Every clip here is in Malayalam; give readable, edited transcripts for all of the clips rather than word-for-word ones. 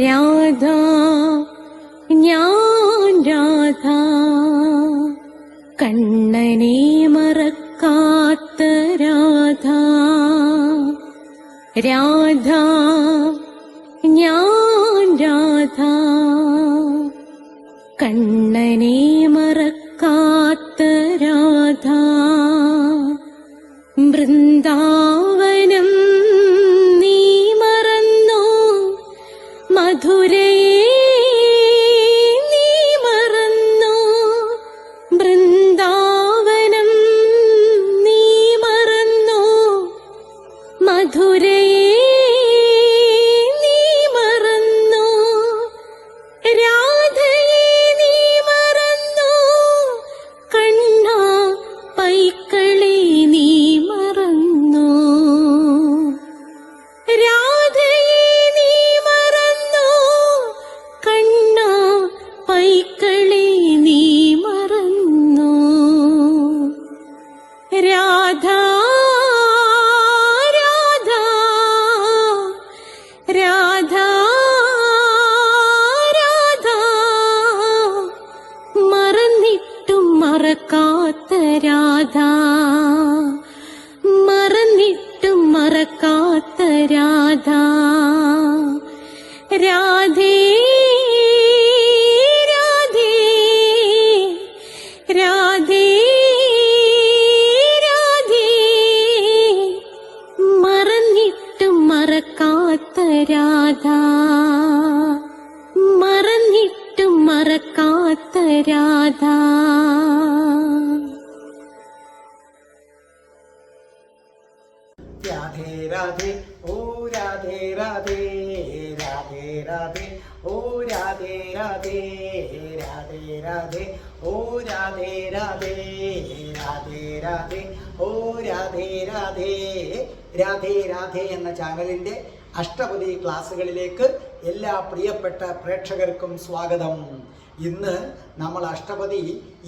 രാധ ഞാൻ രാധ, കണ്ണനെ മറക്കാത്ത രാധ. രാധ ഞാൻ രാധ, കണ്ണനെ മറക്കാത്ത രാധ. വൃന്ദാവനം നീ മറന്നോ, മധുരയെ നീ മറന്നോ. വൃന്ദാവനം നീ മറന്നോ, മധുരയെ നീ മറന്നോ. രാധയെ നീ മറന്നോ, കണ്ണാ പൈക്കളെ നീ മറന്നോ. രാധയെ നീ മറന്നോ, കണ്ണാ പൈക്കളെ നീ മറന്നോ. രാധ രാധ രാധ രാധ, മറന്നിട്ടും മറക്കാത്ത രാധ, മറന്നിട്ടും മറക്കാത്ത രാധ. രാധേ രാധേ രാധേ രാധേ, മറന്നിട്ടും മറക്കാത്ത രാധ, മറന്നിട്ടും മറക്കാത്ത രാധ. രാധേ രാധേ ഓ രാധേ രാധേ, രാധേ രാധേ ഓ രാധേ രാധേ, രാധേ രാധേ ഓ രാധേ രാധേ, രാധേ രാധേ ഓ രാധേ രാധേ. രാധേ രാധേ എന്ന ചാനലിൻ്റെ അഷ്ടപതി ക്ലാസ്സുകളിലേക്ക് എല്ലാ പ്രിയപ്പെട്ട പ്രേക്ഷകർക്കും സ്വാഗതം. ഇന്ന് നമ്മൾ അഷ്ടപതി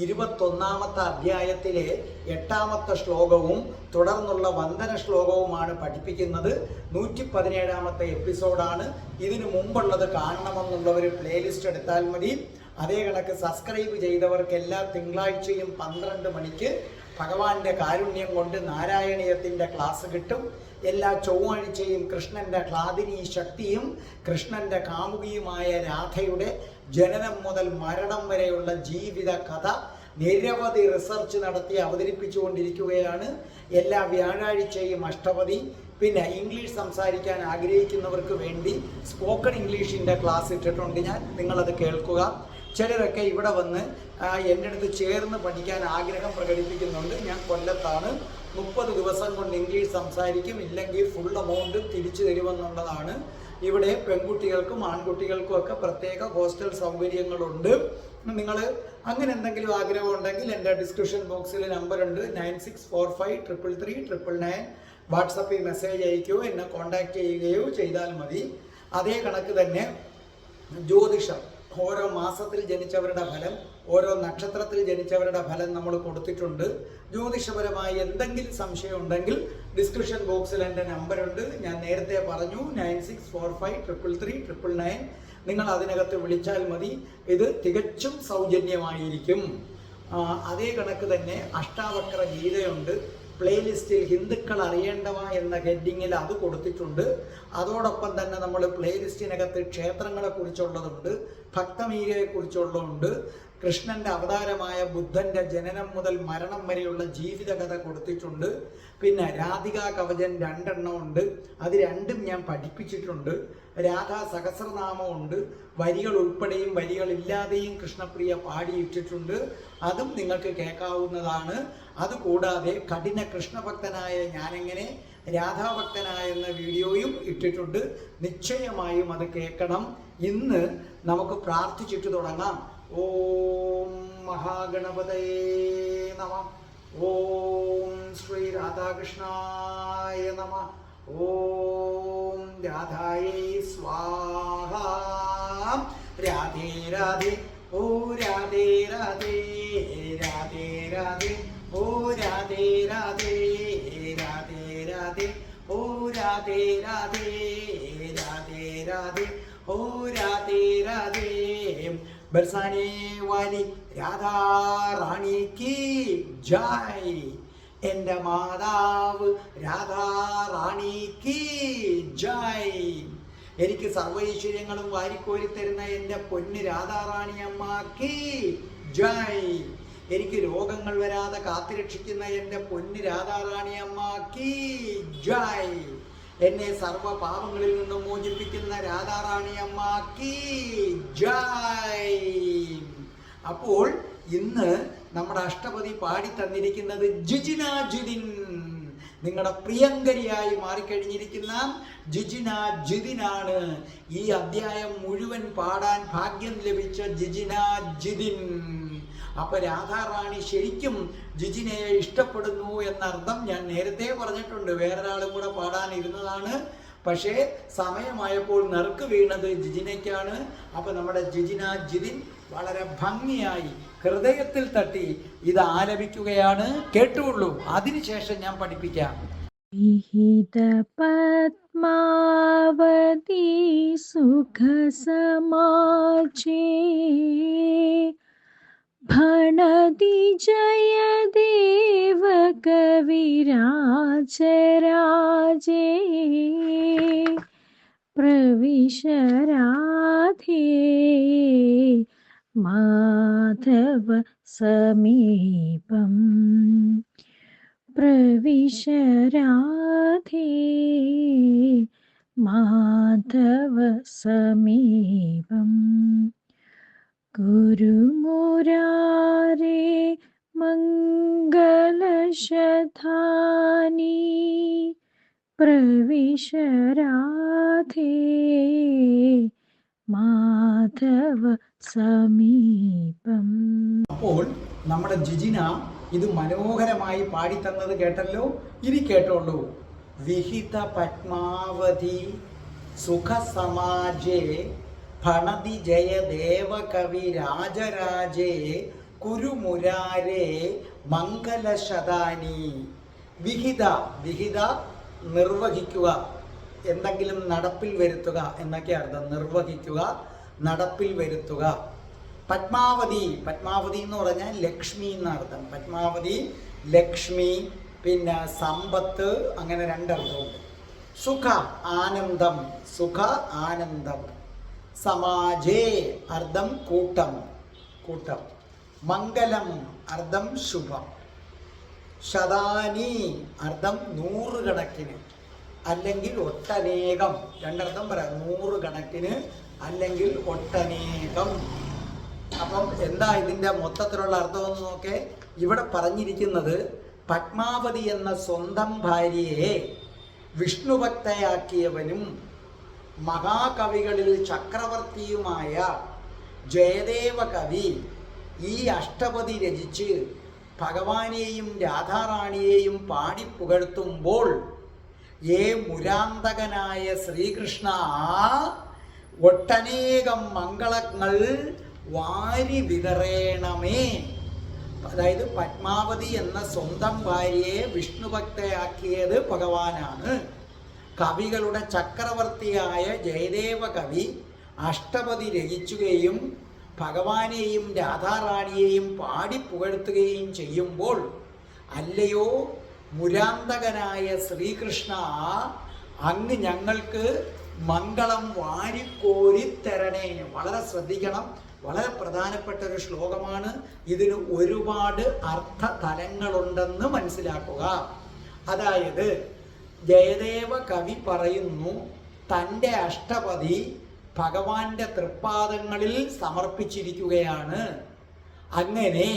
21-ാമത്തെ അധ്യായത്തിലെ 8-ാമത്തെ ശ്ലോകവും തുടർന്നുള്ള വന്ദന ശ്ലോകവുമാണ് പഠിപ്പിക്കുന്നത്. 117-ാമത്തെ എപ്പിസോഡാണ്. ഇതിനു മുമ്പുള്ളത് കാണണമെന്നുള്ളവർ പ്ലേലിസ്റ്റ് എടുത്താൽ മതി. അതേ കണക്ക് സബ്സ്ക്രൈബ് ചെയ്തവർക്ക് എല്ലാ തിങ്കളാഴ്ചയും 12 മണിക്ക് ഭഗവാന്റെ കാരുണ്യം കൊണ്ട് നാരായണീയത്തിൻ്റെ ക്ലാസ് കിട്ടും. എല്ലാ ചൊവ്വാഴ്ചയും കൃഷ്ണന്റെ ക്ലാദിനി ശക്തിയും കൃഷ്ണന്റെ കാമുകിയുമായ രാധയുടെ ജനനം മുതൽ മരണം വരെയുള്ള ജീവിത കഥ നിരവധി റിസർച്ച് നടത്തി അവതരിപ്പിച്ചുകൊണ്ടിരിക്കുകയാണ്. എല്ലാ വ്യാഴാഴ്ചയും അഷ്ടപതി. പിന്നെ ഇംഗ്ലീഷ് സംസാരിക്കാൻ ആഗ്രഹിക്കുന്നവർക്ക് വേണ്ടി സ്പോക്കൺ ഇംഗ്ലീഷിൻ്റെ ക്ലാസ് ഇട്ടിട്ടുണ്ട് ഞാൻ. നിങ്ങളത് കേൾക്കുക. ചിലരൊക്കെ ഇവിടെ വന്ന് എൻ്റെ അടുത്ത് ചേർന്ന് പഠിക്കാൻ ആഗ്രഹം പ്രകടിപ്പിക്കുന്നുണ്ട്. ഞാൻ കൊല്ലത്താണ്. 30 ദിവസം കൊണ്ട് ഇംഗ്ലീഷ് സംസാരിക്കും, ഇല്ലെങ്കിൽ ഫുൾ എമൗണ്ട് തിരിച്ചു തരുമെന്നുള്ളതാണ്. ഇവിടെ പെൺകുട്ടികൾക്കും ആൺകുട്ടികൾക്കും ഒക്കെ പ്രത്യേക ഹോസ്റ്റൽ സൗകര്യങ്ങളുണ്ട്. നിങ്ങൾ അങ്ങനെ എന്തെങ്കിലും ആഗ്രഹം ഉണ്ടെങ്കിൽ എൻ്റെ ഡിസ്ക്രിപ്ഷൻ ബോക്സിൽ നമ്പറുണ്ട്, 9645333999. വാട്സപ്പിൽ മെസ്സേജ് അയക്കുകയോ എന്നെ കോൺടാക്റ്റ് ചെയ്യുകയോ ചെയ്താൽ മതി. അതേ കണക്ക് തന്നെ ജ്യോതിഷം, ഓരോ മാസത്തിൽ ജനിച്ചവരുടെ ഫലം, ഓരോ നക്ഷത്രത്തിൽ ജനിച്ചവരുടെ ഫലം നമ്മൾ കൊടുത്തിട്ടുണ്ട്. ജ്യോതിഷപരമായി എന്തെങ്കിലും സംശയം ഉണ്ടെങ്കിൽ ഡിസ്ക്രിപ്ഷൻ ബോക്സിൽ എൻ്റെ നമ്പറുണ്ട്. ഞാൻ നേരത്തെ പറഞ്ഞു, 9645333999. നിങ്ങൾ അതിനകത്ത് വിളിച്ചാൽ മതി. ഇത് തികച്ചും സൗജന്യമായിരിക്കും. അതേ കണക്ക് തന്നെ അഷ്ടാവക്ര ഗീതയുണ്ട്. പ്ലേലിസ്റ്റിൽ ഹിന്ദുക്കൾ അറിയേണ്ടവ എന്ന ഹെഡിങ്ങിൽ അത് കൊടുത്തിട്ടുണ്ട്. അതോടൊപ്പം തന്നെ നമ്മൾ പ്ലേലിസ്റ്റിനകത്ത് ക്ഷേത്രങ്ങളെ കുറിച്ചുള്ളതുണ്ട്, ഭക്തമീരയെ കുറിച്ചുള്ളതുണ്ട്, കൃഷ്ണന്റെ അവതാരമായ ബുദ്ധന്റെ ജനനം മുതൽ മരണം വരെയുള്ള ജീവിതകഥ കൊടുത്തിട്ടുണ്ട്. പിന്നെ രാധികാ കവചൻ 2 എണ്ണം ഉണ്ട്. അത് രണ്ടും ഞാൻ പഠിപ്പിച്ചിട്ടുണ്ട്. രാധാ സഹസ്രനാമമുണ്ട്. വരികൾ ഉൾപ്പെടെയും വരികളില്ലാതെയും കൃഷ്ണപ്രിയ പാടിയിട്ടിട്ടുണ്ട്. അതും നിങ്ങൾക്ക് കേൾക്കാവുന്നതാണ്. അതുകൂടാതെ കഠിന കൃഷ്ണഭക്തനായ ഞാനെങ്ങനെ രാധാഭക്തനായെന്ന വീഡിയോയും ഇട്ടിട്ടുണ്ട്. നിശ്ചയമായും അത് കേൾക്കണം. ഇന്ന് നമുക്ക് പ്രാർത്ഥിച്ചിട്ട് തുടങ്ങാം. ഓം മഹാഗണപതയേ നമഃ. ഓം ശ്രീ രാധാകൃഷ്ണായ നമഃ. ഓം രാധായേ സ്വാഹ. രാധേ രാധേ ഓ രാധേ രാധേ, രാധേ രാധേ ഓ രാധേ രാധേ, രാധേ രാധേ ഓ രാധേ രാധേ, രാധേ രാധേ ഓ രാധേ രാധേ. ബർസാനെ വാലി രാധാ റാണി കി ജയ്. എൻ്റെ മാതാവ് രാധാ റാണി കി ജയ്. എനിക്ക് സർവൈശ്വര്യങ്ങളും വാരിക്കോരി തരുന്ന എൻ്റെ പൊന്ന് രാധാറാണി അമ്മക്ക് ജയ്. എനിക്ക് രോഗങ്ങൾ വരാതെ കാത്തുരക്ഷിക്കുന്ന എൻ്റെ പൊന്ന് രാധാറാണി അമ്മക്ക് ജയ്. എന്നെ സർവ പാപങ്ങളിൽ നിന്നും മോചിപ്പിക്കുന്ന രാധാറാണി അമ്മക്ക് ജയ്. അപ്പോൾ ഇന്ന് നമ്മുടെ അഷ്ടപതി പാടി തന്നിരിക്കുന്നത് ജിജിന ജിദിൻ, നിങ്ങളുടെ പ്രിയങ്കരിയായി മാറിക്കഴിഞ്ഞിരിക്കുന്ന ജിജിന ജിദിനാണ്. ഈ അധ്യായം മുഴുവൻ പാടാൻ ഭാഗ്യം ലഭിച്ച ജിജിന ജിദിൻ. അപ്പൊ രാധാറാണി ശരിക്കും ജിജിനയെ ഇഷ്ടപ്പെടുന്നു എന്നർത്ഥം. ഞാൻ നേരത്തെ പറഞ്ഞിട്ടുണ്ട്, വേറൊരാളും കൂടെ പാടാനിരുന്നതാണ്, പക്ഷേ സമയമായപ്പോൾ നറുക്ക് വീണത് ജിജിനയ്ക്കാണ്. അപ്പൊ നമ്മുടെ ജിജിന ജിദിൻ വളരെ ഭംഗിയായി ഹൃദയത്തിൽ തട്ടി ഇത് ആലപിക്കുകയാണ്. കേട്ടുള്ളൂ, അതിനുശേഷം ഞാൻ പഠിപ്പിക്കാം. വിഹിത പത്മാവതി സുഖ സമാജേ ഭണതി ജയദേവ കവിരാജരാജേ പ്രവിശ രാധേ മാധവ സമീപം പ്രവിശ രാധേ മാധവ സമീപം ഗുരുമുരാരേ മംഗളശതാനി പ്രവിശ രാധേ മാധവ സമീപം. അപ്പോൾ നമ്മുടെ ജിജിന ഇത് മനോഹരമായി പാടിത്തന്നത് കേട്ടല്ലോ. ഇനി കേട്ടോളൂ. വിഹിത പത്മാവതി സുഖ സമാജേ ഭണതി ജയദേവ കവി രാജരാജേ കുരുമുരാരേ മംഗളശതാനി. വിഹിത, വിഹിത നിർവഹിക്കുക, എന്തെങ്കിലും നടപ്പിൽ വരുത്തുക എന്നൊക്കെ അർത്ഥം. നിർവഹിക്കുക, നടപ്പിൽ വരുത്തുക. പത്മാവതി, പത്മാവതി എന്ന് പറഞ്ഞാൽ ലക്ഷ്മി എന്നർത്ഥം. പത്മാവതി ലക്ഷ്മി, പിന്നെ സമ്പത്ത്, അങ്ങനെ രണ്ടർത്ഥമുണ്ട്. സുഖ ആനന്ദം, സുഖ ആനന്ദം. സമാജേ അർത്ഥം കൂട്ടം, കൂട്ടം. മംഗലം അർത്ഥം ശുഭം. ശതാനി അർത്ഥം നൂറുകണക്കിന് അല്ലെങ്കിൽ ഒട്ടനേകം, രണ്ടർത്ഥം പറയാം. നൂറുകണക്കിന് അല്ലെങ്കിൽ ഒട്ടനേകം. അപ്പം എന്താ ഇതിൻ്റെ മൊത്തത്തിലുള്ള അർത്ഥമെന്ന് നോക്കേ. ഇവിടെ പറഞ്ഞിരിക്കുന്നത് പത്മാവതി എന്ന സ്വന്തം ഭാര്യയെ വിഷ്ണുഭക്തയാക്കിയവനും മഹാകവികളിൽ ചക്രവർത്തിയുമായ ജയദേവ കവി ഈ അഷ്ടപതി രചിച്ച് ഭഗവാനെയും രാധാറാണിയെയും പാടിപ്പുകഴ്ത്തുമ്പോൾ ഏ മുരാന്തകനായ ശ്രീകൃഷ്ണ ഒട്ടനേകം മംഗളങ്ങൾ വാരി വിതറേണമേ. അതായത് പത്മാവതി എന്ന സ്വന്തം ഭാര്യയെ വിഷ്ണുഭക്തയാക്കിയത് ഭഗവാനാണ്. കവികളുടെ ചക്രവർത്തിയായ ജയദേവ കവി അഷ്ടപതി രചിക്കുകയും ഭഗവാനെയും രാധാറാണിയെയും പാടിപ്പുകഴ്ത്തുകയും ചെയ്യുമ്പോൾ അല്ലയോ മുരാന്തകനായ ശ്രീകൃഷ്ണ, അങ്ങ് ഞങ്ങൾക്ക് മംഗളം വാരിക്കോരിത്തരണേ. വളരെ ശ്രദ്ധിക്കണം, വളരെ പ്രധാനപ്പെട്ട ഒരു ശ്ലോകമാണ്. ഇതിന് ഒരുപാട് അർത്ഥതലങ്ങളുണ്ടെന്ന് മനസ്സിലാക്കുക. അതായത് ജയദേവ കവി പറയുന്നു, തൻ്റെ അഷ്ടപതി ഭഗവാന്റെ തൃപ്പാദങ്ങളിൽ സമർപ്പിച്ചിരിക്കുകയാണ്. അങ്ങനെ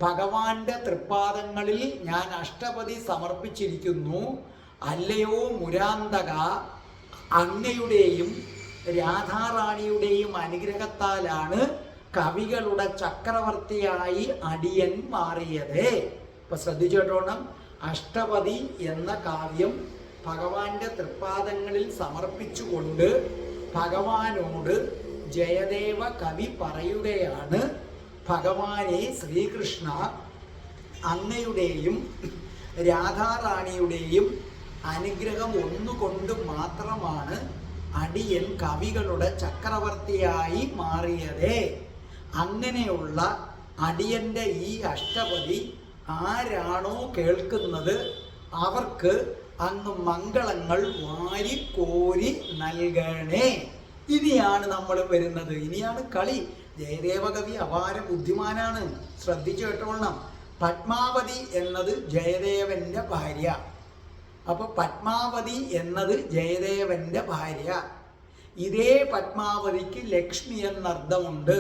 ഭഗവാന്റെ തൃപ്പാദങ്ങളിൽ ഞാൻ അഷ്ടപതി സമർപ്പിച്ചിരിക്കുന്നു. അല്ലയോ മുരാന്തക, അങ്ങയുടെയും രാധാറാണിയുടെയും അനുഗ്രഹത്താലാണ് കവികളുടെ ചക്രവർത്തിയായി അടിയൻ മാറിയത്. ഇപ്പൊ ശ്രദ്ധിച്ചോട്ടോണം, അഷ്ടപതി എന്ന കാവ്യം ഭഗവാന്റെ തൃപ്പാദങ്ങളിൽ സമർപ്പിച്ചുകൊണ്ട് ഭഗവാനോട് ജയദേവ കവി പറയുകയാണ്, ഭഗവാനെ ശ്രീകൃഷ്ണ, അങ്ങയുടെയും രാധാറാണിയുടെയും അനുഗ്രഹം ഒന്നുകൊണ്ട് മാത്രമാണ് അടിയൻ കവികളുടെ ചക്രവർത്തിയായി മാറിയത്. അങ്ങനെയുള്ള അടിയന്റെ ഈ അഷ്ടപതി ആരാണോ കേൾക്കുന്നത് അവർക്ക് അങ്ങ് മംഗളങ്ങൾ വാരിക്കോരി നൽകണേ. ഇനിയാണ് നമ്മൾ വരുന്നത്, ഇനിയാണ് കളി. ജയദേവ കവി അപാര ബുദ്ധിമാനാണ്, ശ്രദ്ധിച്ചു കേട്ടോളണം. പത്മാവതി എന്നത് ജയദേവന്റെ ഭാര്യ. അപ്പൊ പത്മാവതി എന്നത് ജയദേവന്റെ ഭാര്യ. ഇതേ പത്മാവതിക്ക് ലക്ഷ്മി എന്നർത്ഥമുണ്ട്.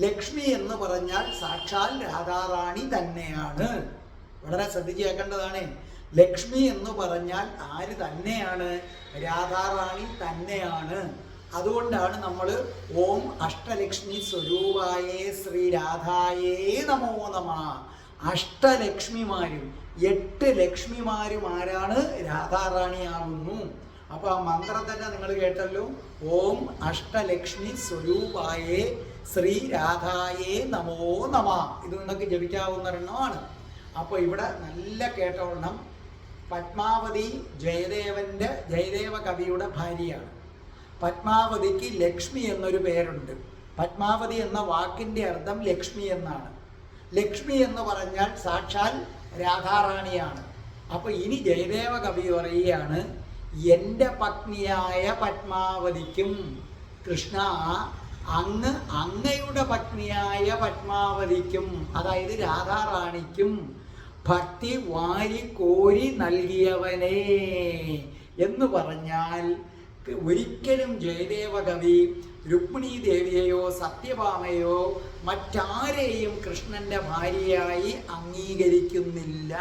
ലക്ഷ്മി എന്ന് പറഞ്ഞാൽ സാക്ഷാൽ രാധാറാണി തന്നെയാണ്. വളരെ ശ്രദ്ധിച്ച് കേൾക്കേണ്ടതാണ്. ലക്ഷ്മി എന്ന് പറഞ്ഞാൽ ആര് തന്നെയാണ്? രാധാറാണി തന്നെയാണ്. അതുകൊണ്ടാണ് നമ്മൾ ഓം അഷ്ടലക്ഷ്മി സ്വരൂപായേ ശ്രീ രാധായേ നമോ നമഃ. അഷ്ടലക്ഷ്മിമാരും 8 ലക്ഷ്മിമാരും ആരാണ്? രാധാറാണിയാകുന്നു. അപ്പൊ ആ മന്ത്രം തന്നെ നിങ്ങൾ കേട്ടല്ലോ. ഓം അഷ്ടലക്ഷ്മി സ്വരൂപായേ ശ്രീ രാധായേ നമോ നമഃ. ഇത് നിങ്ങൾക്ക് ജപിക്കാവുന്ന ഒരെണ്ണമാണ്. അപ്പൊ ഇവിടെ നല്ല കേട്ടോളണം. പത്മാവതി ജയദേവ കവിയുടെ ഭാര്യയാണ്. പത്മാവതിക്ക് ലക്ഷ്മി എന്നൊരു പേരുണ്ട്. പത്മാവതി എന്ന വാക്കിന്റെ അർത്ഥം ലക്ഷ്മി എന്നാണ്. ലക്ഷ്മി എന്ന് പറഞ്ഞാൽ സാക്ഷാൽ രാധാറാണിയാണ്. അപ്പൊ ഇനി ജയദേവ കവി പറയുകയാണ്, എൻ്റെ പത്നിയായ പത്മാവതിക്കും കൃഷ്ണ അങ്ങയുടെ പത്നിയായ പത്മാവതിക്കും, അതായത് രാധാറാണിക്കും ഭക്തി വാരിക്കോരി നൽകിയവനേ എന്ന് പറഞ്ഞാൽ ഒരിക്കലും ജയദേവ കവി രുക്മിണീ ദേവിയെയോ സത്യഭാമയോ മറ്റാരെയും കൃഷ്ണന്റെ ഭാര്യയായി അംഗീകരിക്കുന്നില്ല.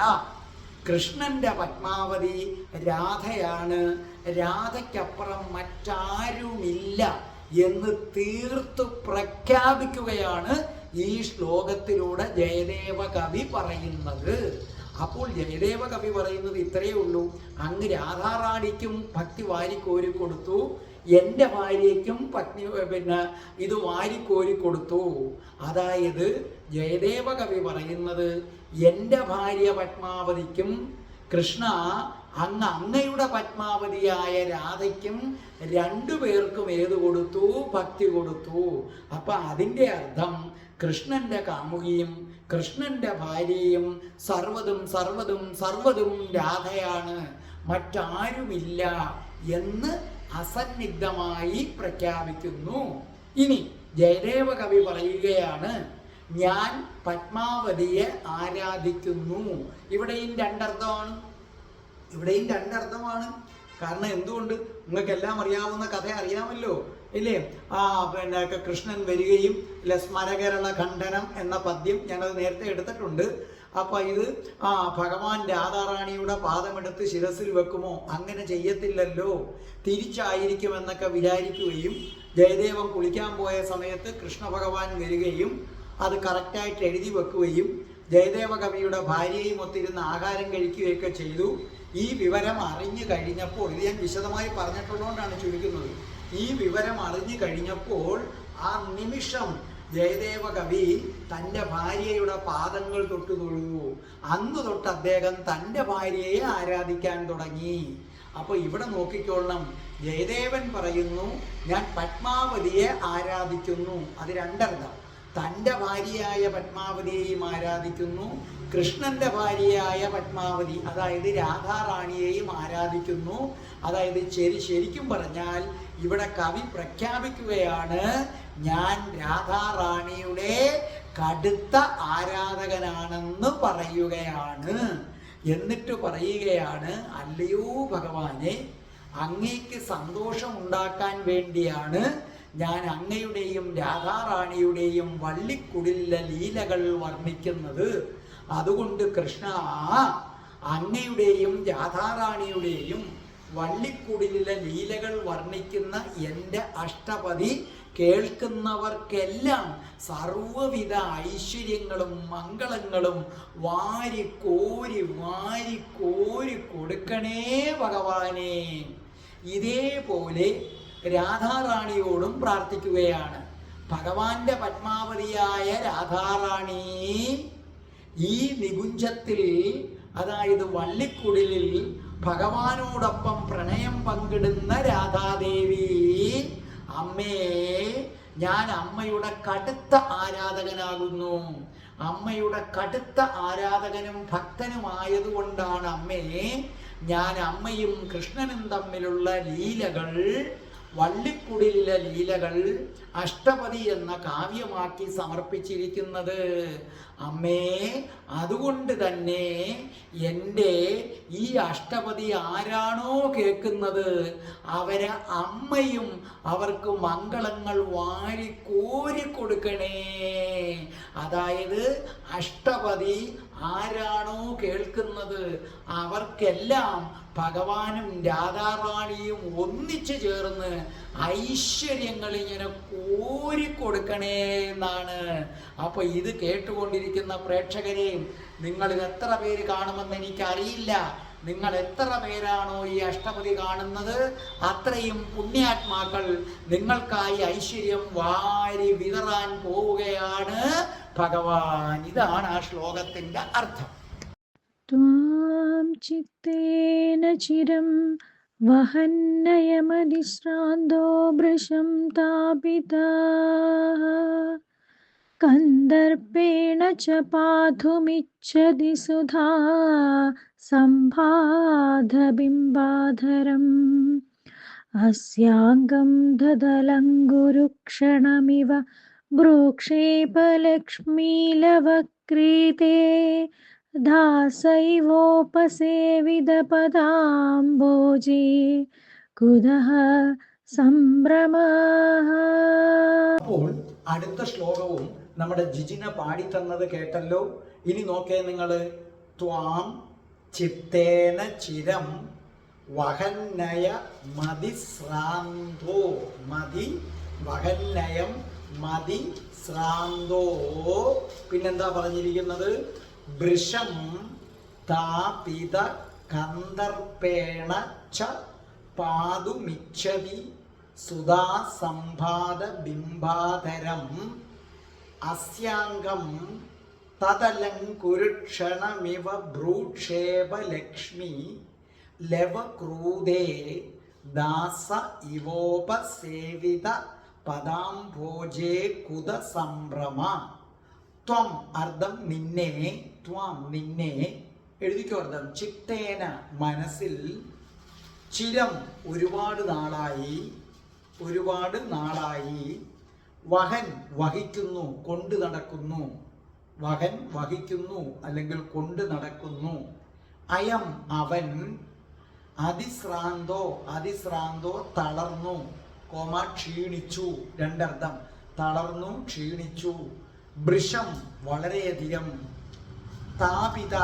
കൃഷ്ണന്റെ പത്മാവതി രാധയാണ്, രാധയ്ക്കപ്പുറം മറ്റാരുമില്ല എന്ന് തീർത്തു പ്രഖ്യാപിക്കുകയാണ് ഈ ശ്ലോകത്തിലൂടെ ജയദേവ കവി പറയുന്നത്. അപ്പോൾ ജയദേവ കവി പറയുന്നത് ഇത്രയേ ഉള്ളൂ. അങ്ങ് രാധാറാണിക്കും ഭക്തി വാരിക്കോരി കൊടുത്തു, എൻ്റെ ഭാര്യയ്ക്കും ഇത് വാരിക്കോരി കൊടുത്തു. അതായത് ജയദേവ കവി പറയുന്നത്, എൻ്റെ ഭാര്യ പത്മാവതിക്കും കൃഷ്ണ അങ്ങയുടെ പത്മാവതിയായ രാധയ്ക്കും 2 പേർക്കും ഏത് കൊടുത്തു? ഭക്തി കൊടുത്തു. അപ്പൊ അതിൻ്റെ അർത്ഥം കൃഷ്ണന്റെ കാമുകിയും കൃഷ്ണന്റെ ഭാര്യയും സർവതും രാധയാണ്, മറ്റാരുമില്ല എന്ന് അസന്നിഗ്ധമായി പ്രഖ്യാപിക്കുന്നു. ഇനി ജയദേവ കവി പറയുകയാണ്, ഞാൻ പത്മാവതിയെ ആരാധിക്കുന്നു. ഇവിടെയും രണ്ടർത്ഥമാണ്. കാരണം എന്തുകൊണ്ട്? നിങ്ങൾക്കെല്ലാം അറിയാവുന്ന കഥ അറിയാമല്ലോ, ഇല്ലേ? കൃഷ്ണൻ വരികയും സ്മരകരള ഖണ്ഡനം എന്ന പദ്യം ഞാനത് നേരത്തെ എടുത്തിട്ടുണ്ട്. അപ്പൊ ഇത് ഭഗവാൻ രാധാറാണിയുടെ പാദമെടുത്ത് ശിരസിൽ വെക്കുമോ? അങ്ങനെ ചെയ്യത്തില്ലല്ലോ, തിരിച്ചായിരിക്കുമെന്നൊക്കെ വിചാരിക്കുകയും ജയദേവൻ കുളിക്കാൻ പോയ സമയത്ത് കൃഷ്ണ ഭഗവാൻ വരികയും അത് കറക്റ്റായിട്ട് എഴുതി വെക്കുകയും ജയദേവ കവിയുടെ ഭാര്യയും ഒത്തിരുന്ന് ആഹാരം കഴിക്കുകയൊക്കെ ചെയ്തു. ഈ വിവരം അറിഞ്ഞു കഴിഞ്ഞപ്പോൾ, ഇത് ഞാൻ വിശദമായി പറഞ്ഞിട്ടുള്ളതുകൊണ്ടാണ് ചുരുക്കുന്നത്, ഈ വിവരം അറിഞ്ഞു കഴിഞ്ഞപ്പോൾ ആ നിമിഷം ജയദേവ കവി തൻ്റെ ഭാര്യയുടെ പാദങ്ങൾ തൊട്ടു തൊഴുതു. അന്ന് തൊട്ട് അദ്ദേഹം തൻ്റെ ഭാര്യയെ ആരാധിക്കാൻ തുടങ്ങി. അപ്പോൾ ഇവിടെ നോക്കിക്കൊള്ളണം, ജയദേവൻ പറയുന്നു ഞാൻ പത്മാവതിയെ ആരാധിക്കുന്നു. അത് രണ്ടർത്ഥം. തൻ്റെ ഭാര്യയായ പത്മാവതിയെയും ആരാധിക്കുന്നു, കൃഷ്ണന്റെ ഭാര്യയായ പത്മാവതി അതായത് രാധാറാണിയെയും ആരാധിക്കുന്നു. അതായത് ശരിക്കും പറഞ്ഞാൽ ഇവിടെ കവി പ്രഖ്യാപിക്കുകയാണ്, ഞാൻ രാധാറാണിയുടെ കടുത്ത ആരാധകനാണെന്ന് പറയുകയാണ്. എന്നിട്ട് പറയുകയാണ്, അല്ലയോ ഭഗവാനെ, അങ്ങേക്ക് സന്തോഷം ഉണ്ടാക്കാൻ വേണ്ടിയാണ് ഞാൻ അങ്ങയുടെയും രാധാറാണിയുടെയും വള്ളിക്കുടിലെ ലീലകൾ വർണ്ണിക്കുന്നത്. അതുകൊണ്ട് കൃഷ്ണ, അങ്ങയുടെയും രാധാറാണിയുടെയും വള്ളിക്കുടിലെ ലീലകൾ വർണ്ണിക്കുന്ന എൻ്റെ അഷ്ടപതി കേൾക്കുന്നവർക്കെല്ലാം സർവവിധ ഐശ്വര്യങ്ങളും മംഗളങ്ങളും വാരിക്കോരി കൊടുക്കണേ ഭഗവാനെ. ഇതേപോലെ രാധാറാണിയോടും പ്രാർത്ഥിക്കുകയാണ്. ഭഗവാന്റെ പത്മാവതിയായ രാധാറാണി ഈ നികുഞ്ചത്തിൽ, അതായത് വള്ളിക്കുടിലിൽ ഭഗവാനോടൊപ്പം പ്രണയം പങ്കിടുന്ന രാധാദേവി, അമ്മേ ഞാൻ അമ്മയുടെ കടുത്ത ആരാധകനാകുന്നു. അമ്മയുടെ കടുത്ത ആരാധകനും ഭക്തനുമായതുകൊണ്ടാണ് അമ്മേ ഞാൻ അമ്മയും കൃഷ്ണനും തമ്മിലുള്ള ലീലകൾ, വള്ളിക്കുടിലെ ലീലകൾ അഷ്ടപതി എന്ന കാവ്യമാക്കി സമർപ്പിച്ചിരിക്കുന്നത്. അമ്മേ, അതുകൊണ്ട് തന്നെ എൻ്റെ ഈ അഷ്ടപതി ആരാണോ കേൾക്കുന്നത് അവരെ അമ്മയും അവർക്ക് മംഗളങ്ങൾ വാരിക്കോരി കൊടുക്കണേ. അതായത് അഷ്ടപതി ആരാണോ കേൾക്കുന്നത് അവർക്കെല്ലാം ഭഗവാനും രാധാറാണിയും ഒന്നിച്ചു ചേർന്ന് ഐശ്വര്യങ്ങൾ ഇങ്ങനെ കോരിക്കൊടുക്കണേ എന്നാണ്. അപ്പൊ ഇത് കേട്ടുകൊണ്ടിരിക്കുന്ന പ്രേക്ഷകരെയും നിങ്ങളിൽ എത്ര പേര് കാണുമെന്ന് എനിക്കറിയില്ല. നിങ്ങൾ എത്ര പേരാണോ ഈ അഷ്ടപതി കാണുന്നത് അത്രയും പുണ്യാത്മാക്കൾ നിങ്ങൾക്കായി ഐശ്വര്യം വാരി വിതറാൻ പോവുകയാണ് ഭഗവാൻ. ഇതാണ് ആ ശ്ലോകത്തിന്റെ അർത്ഥം. ത്വാം ചിത്തേന ചിരം വഹന്നയമതിശ്രാന്തോ ഭൃശം താപിതാഃ കന്ദർപ്പേണ ച പാതുമിച്ഛതി സുധാ സംഭാധബിംബാധരം അസ്യാംഗം ദദലങ്കുരുക്ഷണമിവ ഭ്രൂക്ഷേപലക്ഷ്മീലവക്രീതേ ദാസൈവോപസേവിതപദാംബോജേ കുതഃ സംഭ്രമഃ. അപ്പോൾ അടുത്ത ശ്ലോകവും നമ്മുടെ ജിജിന പാടിത്തന്നത് കേട്ടല്ലോ. ഇനി നോക്കേ നിങ്ങൾ. ത്വാം ചിത്തേന ചിരം വഹന്നയ മതിശ്രാന്തോ, മതി വഹന്നയം മതി ശ്രാന്തോ. പിന്നെന്താ പറഞ്ഞിരിക്കുന്നത്? വൃഷം താപിത കന്ദർപ്പേണ ച പാതുമിച്ഛതി സുധാ സംഭാത ബിംബാധരം അസ്യാംഗം തദലങ്കുരുക്ഷണമിവ ഭ്രൂക്ഷേപലക്ഷ്മി ലവക്രൂദേ ദാസ ഇവോപസേവിത പദാംഭോജേ കുത സംഭ്രമ. ത്വം അർത്ഥം നിന്നെ, ത്വാം നിന്നെ, എഴുതിക്കോ അർത്ഥം. ചിത്തേന മനസ്സിൽ, ചിരം ഒരുപാട് നാളായി, ഒരുപാട് നാളായി, വഹൻ വഹിക്കുന്നു കൊണ്ടു നടക്കുന്നു, വഹൻ വഹിക്കുന്നു അല്ലെങ്കിൽ കൊണ്ടു നടക്കുന്നു, അയം അവൻ, അതിശ്രാന്തോ അതിശ്രാന്തോ തളർന്നു, കോമ ക്ഷീണിച്ചു, രണ്ടർത്ഥം, തളർന്നു ക്ഷീണിച്ചു, വൃഷം വളരെയധികം, താപിത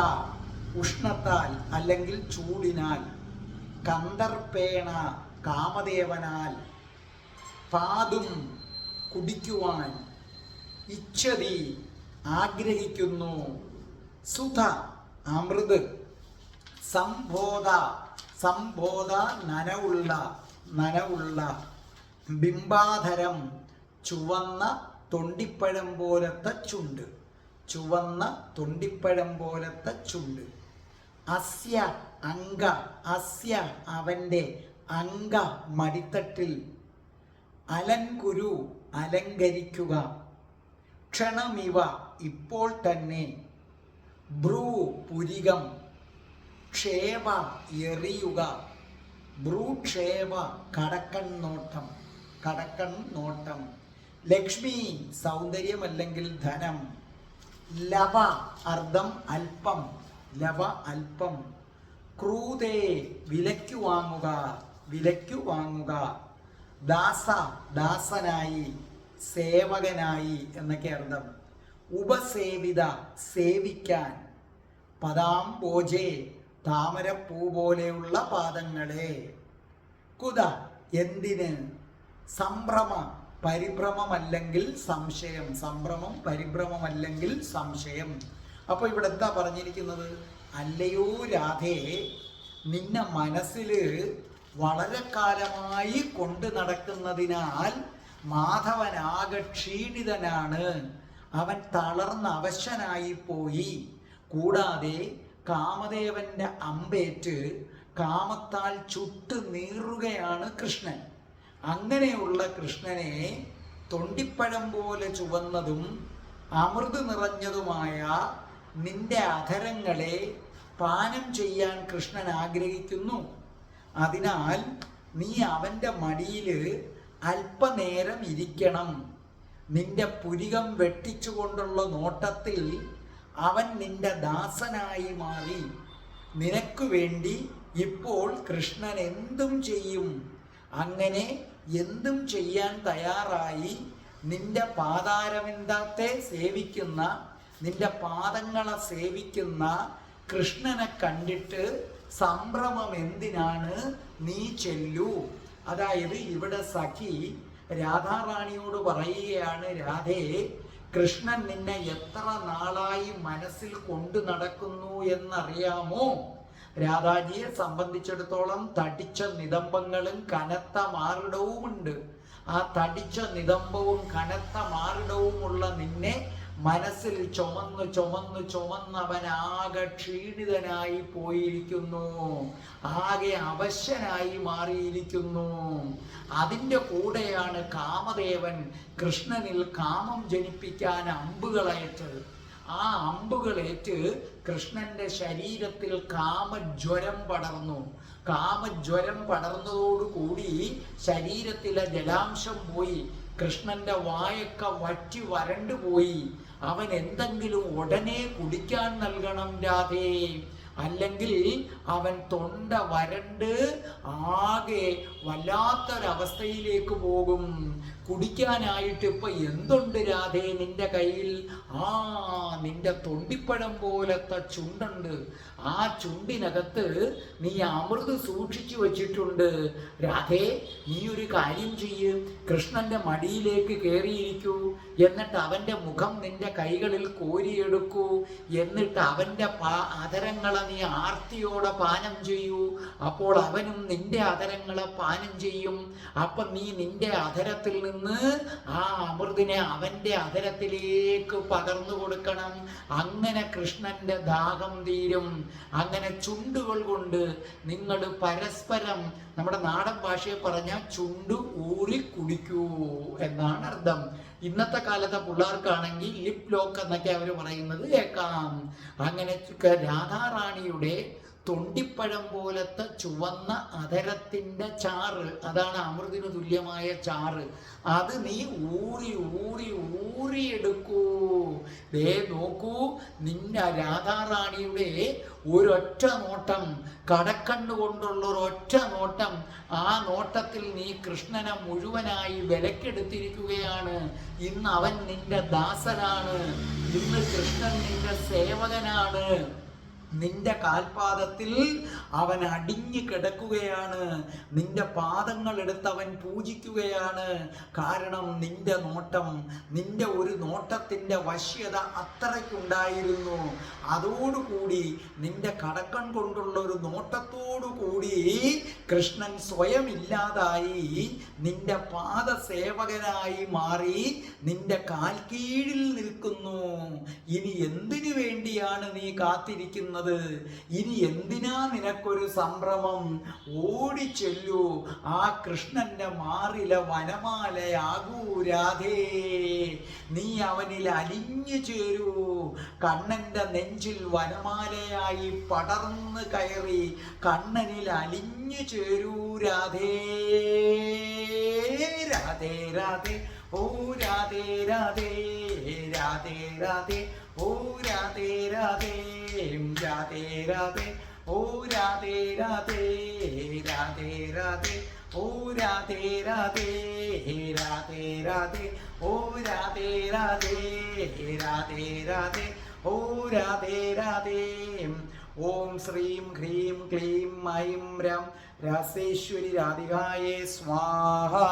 ഉഷ്ണത്താൽ അല്ലെങ്കിൽ ചൂടിനാൽ, കന്ദർപ്പേണ കാമദേവനാൽ, പാതും കുടിക്കുവാൻ, ഇച്ഛതി ആഗ്രഹിക്കുന്നു, സുധ അമൃത്, സംബോധ സംബോധ നനവുള്ള നനവുള്ള, ബിംബാധരം ചുവന്ന തൊണ്ടിപ്പഴം പോലത്തെ ചുണ്ട്, ചുവന്ന തൊണ്ടിപ്പഴം പോലത്തെ ചുണ്ട്, അസ്യ അംഗ, അസ്യ അവൻ്റെ, അംഗ മടിത്തട്ടിൽ, അലങ്കുരു അലങ്കരിക്കുക, ക്ഷണമിവ ഇപ്പോൾ തന്നെ, ഭ്രൂ പുരികം, ക്ഷേപ എറിയുക, ഭ്രൂക്ഷേപ കടക്കൺ നോട്ടം, കടക്കൺ നോട്ടം, ലക്ഷ്മി സൗന്ദര്യം അല്ലെങ്കിൽ ധനം, ലവ അർദ്ധം അല്പം, ലവ അല്പം, ക്രൂതേ വിലയ്ക്കു വാങ്ങുക, വിലയ്ക്കു വാങ്ങുക, ദാസ ദാസനായി, സേവകനായി എന്നൊക്കെ അർത്ഥം, ഉപസേവിത സേവിക്കാൻ, പദാംബോജേ താമരപ്പൂ പോലെയുള്ള പാദങ്ങളെ, കുത എന്തിന്, സംഭ്രമ പരിഭ്രമമല്ലെങ്കിൽ സംശയം, സംഭ്രമം പരിഭ്രമമല്ലെങ്കിൽ സംശയം. അപ്പൊ ഇവിടെ എന്താ പറഞ്ഞിരിക്കുന്നത്? അല്ലയോ രാധേ, നിന്നെ മനസ്സിൽ വളരെ കാലമായി കൊണ്ടു നടക്കുന്നതിനാൽ മാധവനാകെ ക്ഷീണിതനാണ്, അവൻ തളർന്ന് അവശനായി പോയി. കൂടാതെ കാമദേവന്റെ അമ്പേറ്റ് കാമത്താൽ ചുട്ട് നീറുകയാണ് കൃഷ്ണൻ. അങ്ങനെയുള്ള കൃഷ്ണനെ തൊണ്ടിപ്പഴം പോലെ ചുവന്നതും അമൃത് നിറഞ്ഞതുമായ നിന്റെ അധരങ്ങളെ പാനം ചെയ്യാൻ കൃഷ്ണൻ ആഗ്രഹിക്കുന്നു. അതിനാൽ നീ അവൻ്റെ മടിയിൽ അല്പനേരം ഇരിക്കണം. നിന്റെ പുരികം വെട്ടിച്ചുകൊണ്ടുള്ള നോട്ടത്തിൽ അവൻ നിന്റെ ദാസനായി മാറി. നിനക്കു വേണ്ടി ഇപ്പോൾ കൃഷ്ണൻ എന്തും ചെയ്യും. അങ്ങനെ എന്തും ചെയ്യാൻ തയ്യാറായി നിന്റെ പാതാരവിന്ദത്തെ സേവിക്കുന്ന, നിന്റെ പാദങ്ങളെ സേവിക്കുന്ന കൃഷ്ണനെ കണ്ടിട്ട് സംഭ്രമം എന്തിനാണ്, നീ ചെല്ലൂ. അതായത് ഇവിടെ സഖി രാധാറാണിയോട് പറയുകയാണ്, രാധേ, കൃഷ്ണൻ നിന്നെ എത്ര നാളായി മനസ്സിൽ കൊണ്ടു നടക്കുന്നു എന്നറിയാമോ? രാധാജിയെ സംബന്ധിച്ചിടത്തോളം തടിച്ച നിതംബങ്ങളും കനത്ത മാറിടവുമുണ്ട്. ആ തടിച്ച നിതംബവും കനത്ത മാറിടവുമുള്ള നിന്നെ മനസ്സിൽ ചുമന്ന് ചുമന്ന് ചുമന്ന് അവൻ ആകെ ക്ഷീണിതനായി പോയിരിക്കുന്നു, ആകെ അവശനായി മാറിയിരിക്കുന്നു. അതിൻ്റെ കൂടെയാണ് കാമദേവൻ കൃഷ്ണനിൽ കാമം ജനിപ്പിക്കാൻ അമ്പുകളയച്ചത്. ആ അമ്പുകളേറ്റ് കൃഷ്ണന്റെ ശരീരത്തിൽ കാമജ്വരം പടർന്നു. കാമജ്വരം പടർന്നതോടുകൂടി ശരീരത്തിലെ ജലാംശം പോയി. കൃഷ്ണന്റെ വായൊക്കെ വറ്റി വരണ്ടു പോയി. അവൻ എന്തെങ്കിലും ഉടനെ കുടിക്കാൻ നൽകണം രാധേ, അല്ലെങ്കിൽ അവൻ തൊണ്ട വരണ്ട് ആകെ വല്ലാത്തൊരവസ്ഥയിലേക്ക് പോകും. കുടിക്കാനായിട്ട് ഇപ്പൊ എന്തുണ്ട് രാധേ നിന്റെ കയ്യിൽ? നിന്റെ തൊണ്ടിപ്പഴം പോലത്തെ ചുണ്ടുണ്ട്. ആ ചുണ്ടിനകത്ത് നീ അമൃത് സൂക്ഷിച്ചു വച്ചിട്ടുണ്ട്. രാധേ, നീ ഒരു കാര്യം ചെയ്യ്, കൃഷ്ണന്റെ മടിയിലേക്ക് കയറിയിരിക്കൂ. എന്നിട്ട് അവന്റെ മുഖം നിന്റെ കൈകളിൽ കോരിയെടുക്കൂ. എന്നിട്ട് അവന്റെ അധരങ്ങളെ നീ ആർത്തിയോടെ പാനം ചെയ്യൂ. അപ്പോൾ അവനും നിന്റെ അധരങ്ങളെ പാനം ചെയ്യും. അപ്പൊ നീ നിന്റെ അധരത്തിൽ നിന്ന് ആ അമൃതിനെ അവന്റെ അധരത്തിലേക്ക് പകർന്നു കൊടുക്കണം. അങ്ങനെ കൃഷ്ണന്റെ ദാഹം തീരും. അങ്ങനെ ചുണ്ടുകൾ കൊണ്ട് നിങ്ങൾ പരസ്പരം, നമ്മുടെ നാടൻ ഭാഷയെ പറഞ്ഞാൽ ചുണ്ട് ഊറി കുടിക്കൂ എന്നാണ് അർത്ഥം. ഇന്നത്തെ കാലത്തെ പിള്ളേർക്കാണെങ്കിൽ ലിപ് ലോക്ക് എന്നൊക്കെ അവർ പറയുന്നത് കേൾക്കാം. അങ്ങനെ രാധാറാണിയുടെ തൊണ്ടിപ്പഴം പോലത്തെ ചുവന്ന അധരത്തിൻ്റെ ചാറ്, അതാണ് അമൃതിന് തുല്യമായ ചാറ്. അത് നീ ഊറി ഊറി ഊറിയെടുക്കൂ. ദേ നോക്കൂ, നിന്റെ രാധാറാണിയുടെ ഒരൊറ്റ നോട്ടം, കടക്കണ്ണുകൊണ്ടുള്ള ഒരൊറ്റ നോട്ടം, ആ നോട്ടത്തിൽ നീ കൃഷ്ണനെ മുഴുവനായി വിലക്കെടുത്തിരിക്കുകയാണ്. ഇന്ന് അവൻ നിന്റെ ദാസനാണ്. ഇന്ന് കൃഷ്ണൻ നിന്റെ സേവകനാണ്. നിന്റെ കാൽപാദത്തിൽ അവൻ അടിഞ്ഞു കിടക്കുകയാണ്. നിന്റെ പാദങ്ങൾ എടുത്ത് അവൻ പൂജിക്കുകയാണ്. കാരണം നിന്റെ നോട്ടം, നിന്റെ ഒരു നോട്ടത്തിൻ്റെ വശ്യത അത്രയ്ക്കുണ്ടായിരുന്നു. അതോടുകൂടി നിന്റെ കടക്കൺ കൊണ്ടുള്ള ഒരു നോട്ടത്തോടുകൂടി കൃഷ്ണൻ സ്വയം ഇല്ലാതായി നിന്റെ പാദസേവകനായി മാറി നിന്റെ കാൽ കീഴിൽ നിൽക്കുന്നു. ഇനി എന്തിനു വേണ്ടിയാണ് നീ കാത്തിരിക്കുന്നത്? ഇനി എന്തിനാ നിനക്കൊരു സംഭ്രമം? ഓടിച്ചെല്ലൂ, ആ കൃഷ്ണന്റെ മാറിലെ വനമാലയാകൂ രാധേ. നീ അവനിൽ അലിഞ്ഞു ചേരൂ. കണ്ണന്റെ നെഞ്ചിൽ വനമാലയായി പടർന്നു കയറി കണ്ണനിൽ അലിഞ്ഞു ചേരൂ രാധേ. രാധേ രാധേ ഓ രാധേ രാധേ, രാധേ രാധേ ഓ രാധേ രാധേ, രാധേ രാധേ ഓ രാധേ രാധേ, രാധേ രാധേ ഓ രാധേ രാധേ, രാധേ രാധേ ഓ രാധേ രാധേ, രാധേ രാധേ ഓ രാധേ രാധേ. ഓം ശ്രീം ഹ്രീം ക്ലീം ഐം രം രാസേശ്വരി രാധികായേ സ്വാഹാ.